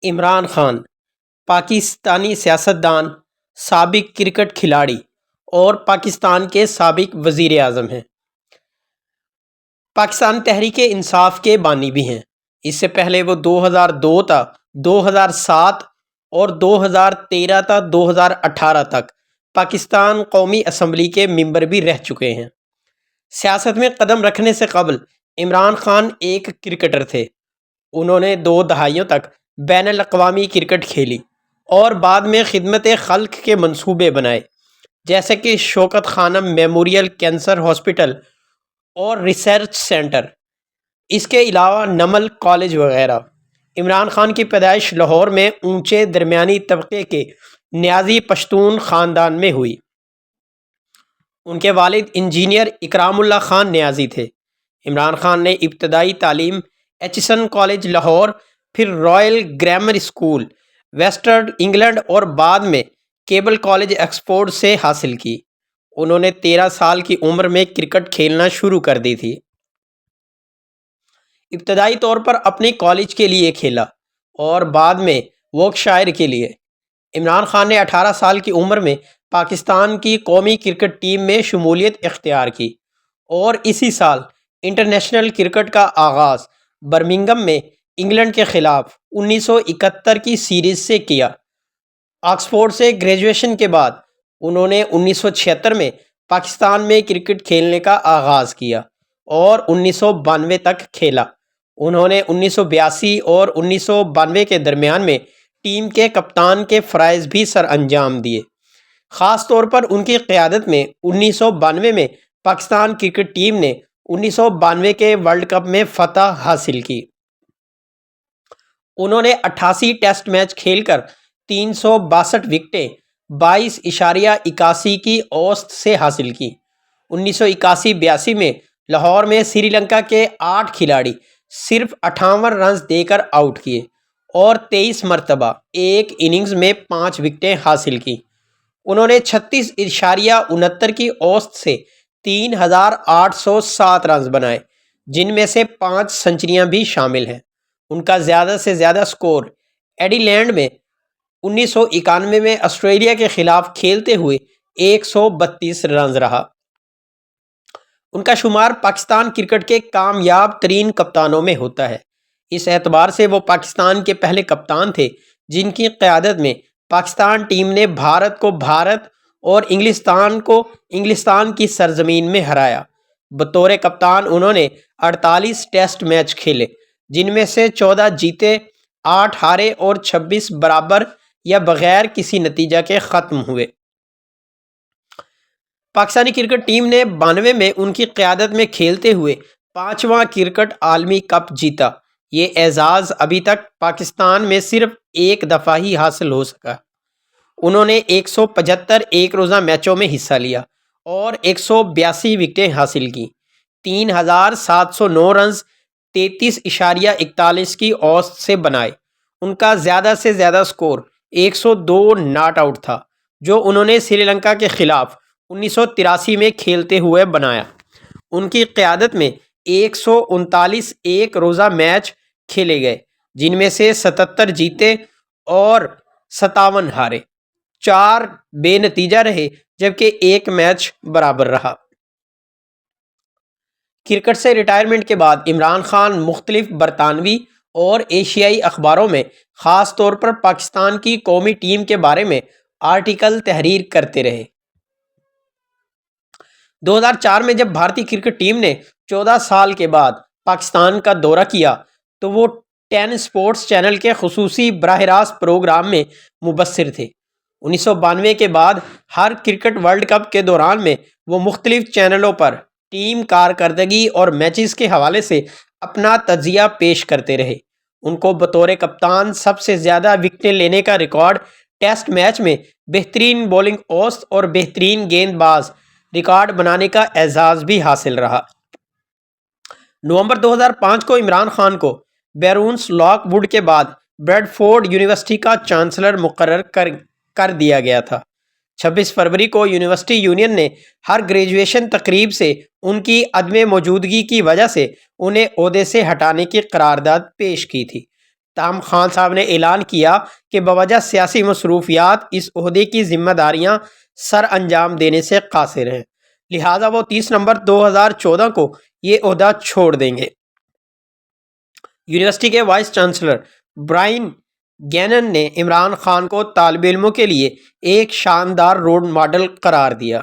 عمران خان پاکستانی سیاستدان، سابق کرکٹ کھلاڑی اور پاکستان کے سابق وزیر اعظم ہیں۔ پاکستان تحریک انصاف کے بانی بھی ہیں۔ اس سے پہلے وہ 2002 تا 2007 اور 2013 تا 2018 تک پاکستان قومی اسمبلی کے ممبر بھی رہ چکے ہیں۔ سیاست میں قدم رکھنے سے قبل عمران خان ایک کرکٹر تھے۔ انہوں نے 2 دہائیوں تک بین الاقوامی کرکٹ کھیلی اور بعد میں خدمت خلق کے منصوبے بنائے، جیسے کہ شوکت خانم میموریل کینسر ہاسپٹل اور ریسرچ سینٹر، اس کے علاوہ نمل کالج وغیرہ۔ عمران خان کی پیدائش لاہور میں اونچے درمیانی طبقے کے نیازی پشتون خاندان میں ہوئی۔ ان کے والد انجینئر اکرام اللہ خان نیازی تھے۔ عمران خان نے ابتدائی تعلیم ایچسن کالج لاہور، پھر Royal grammar school western England اور بعد میں کیبل کالج آکسفورڈ سے حاصل کی۔ انہوں نے 13 سال کی عمر میں کرکٹ کھیلنا شروع کر دی تھی۔ ابتدائی طور پر اپنے کالج کے لیے کھیلا اور بعد میں ووکشائر کے لیے۔ عمران خان نے 18 سال کی عمر میں پاکستان کی قومی کرکٹ ٹیم میں شمولیت اختیار کی اور اسی سال انٹرنیشنل کرکٹ کا آغاز برمنگھم میں انگلینڈ کے خلاف 1971 کی سیریز سے کیا۔ آکسفورڈ سے گریجویشن کے بعد انہوں نے 1976 میں پاکستان میں کرکٹ کھیلنے کا آغاز کیا اور 1992 تک کھیلا۔ انہوں نے 1982 اور 1992 کے درمیان میں ٹیم کے کپتان کے فرائض بھی سر انجام دیے۔ خاص طور پر ان کی قیادت میں 1992 میں پاکستان کرکٹ ٹیم نے 1992 کے ورلڈ کپ میں فتح حاصل کی۔ انہوں نے 88 ٹیسٹ میچ کھیل کر 362 وکٹیں 22.81 کی اوسط سے حاصل کی۔ 1981-82 میں لاہور میں سری لنکا کے 8 کھلاڑی صرف 58 رنز دے کر آؤٹ کیے اور 23 مرتبہ ایک اننگز میں 5 وکٹیں حاصل کی۔ انہوں نے 36.69 کی اوسط سے 3807 رنز بنائے، جن میں سے 5 سنچریاں بھی شامل ہیں۔ ان کا زیادہ سے زیادہ سکور ایڈیلیڈ میں 1991 میں آسٹریلیا کے خلاف کھیلتے ہوئے 132 رنز رہا۔ ان کا شمار پاکستان کرکٹ کے کامیاب ترین کپتانوں میں ہوتا ہے۔ اس اعتبار سے وہ پاکستان کے پہلے کپتان تھے جن کی قیادت میں پاکستان ٹیم نے بھارت کو بھارت اور انگلستان کو انگلستان کی سرزمین میں ہرایا۔ بطور کپتان انہوں نے 48 ٹیسٹ میچ کھیلے، جن میں سے 14 جیتے، 8 ہارے اور 26 برابر یا بغیر کسی نتیجہ کے ختم ہوئے۔ پاکستانی کرکٹ ٹیم نے 92 میں ان کی قیادت میں کھیلتے ہوئے 5واں کرکٹ عالمی کپ جیتا۔ یہ اعزاز ابھی تک پاکستان میں صرف ایک دفعہ ہی حاصل ہو سکا۔ انہوں نے 175 ایک روزہ میچوں میں حصہ لیا اور 182 وکٹیں حاصل کی۔ 3709 رنز 33.41 کی اوسط سے بنائے۔ ان کا زیادہ سے زیادہ سکور 102 ناٹ آؤٹ تھا، جو انہوں نے سری لنکا کے خلاف 1983 میں کھیلتے ہوئے بنایا۔ ان کی قیادت میں 139 ایک روزہ میچ کھیلے گئے، جن میں سے 77 جیتے اور 57 ہارے، 4 بے نتیجہ رہے جبکہ ایک میچ برابر رہا۔ کرکٹ سے ریٹائرمنٹ کے بعد عمران خان مختلف برطانوی اور ایشیائی اخباروں میں خاص طور پر پاکستان کی قومی ٹیم کے بارے میں آرٹیکل تحریر کرتے رہے۔ 2004 میں جب بھارتی کرکٹ ٹیم نے 14 سال کے بعد پاکستان کا دورہ کیا تو وہ 10 اسپورٹس چینل کے خصوصی براہ راست پروگرام میں مبصر تھے۔ 1992 کے بعد ہر کرکٹ ورلڈ کپ کے دوران میں وہ مختلف چینلوں پر ٹیم کارکردگی اور میچز کے حوالے سے اپنا تجزیہ پیش کرتے رہے۔ ان کو بطور کپتان سب سے زیادہ وکٹیں لینے کا ریکارڈ، ٹیسٹ میچ میں بہترین بولنگ اوسط اور بہترین گیند باز ریکارڈ بنانے کا اعزاز بھی حاصل رہا۔ نومبر 2005 کو عمران خان کو بیرونس لاک ووڈ کے بعد بریڈ فورڈ یونیورسٹی کا چانسلر مقرر کر دیا گیا تھا۔ 26 فروری کو یونیورسٹی یونین نے ہر گریجویشن تقریب سے ان کی عدم موجودگی کی وجہ سے انہیں عہدے سے ہٹانے کی قرارداد پیش کی تھی۔ تاہم خان صاحب نے اعلان کیا کہ بوجہ سیاسی مصروفیات اس عہدے کی ذمہ داریاں سر انجام دینے سے قاصر ہیں، لہٰذا وہ 30 نومبر 2014 کو یہ عہدہ چھوڑ دیں گے۔ یونیورسٹی کے وائس چانسلر برائن گینن نے عمران خان کو طالب علموں کے لیے ایک شاندار رول ماڈل قرار دیا۔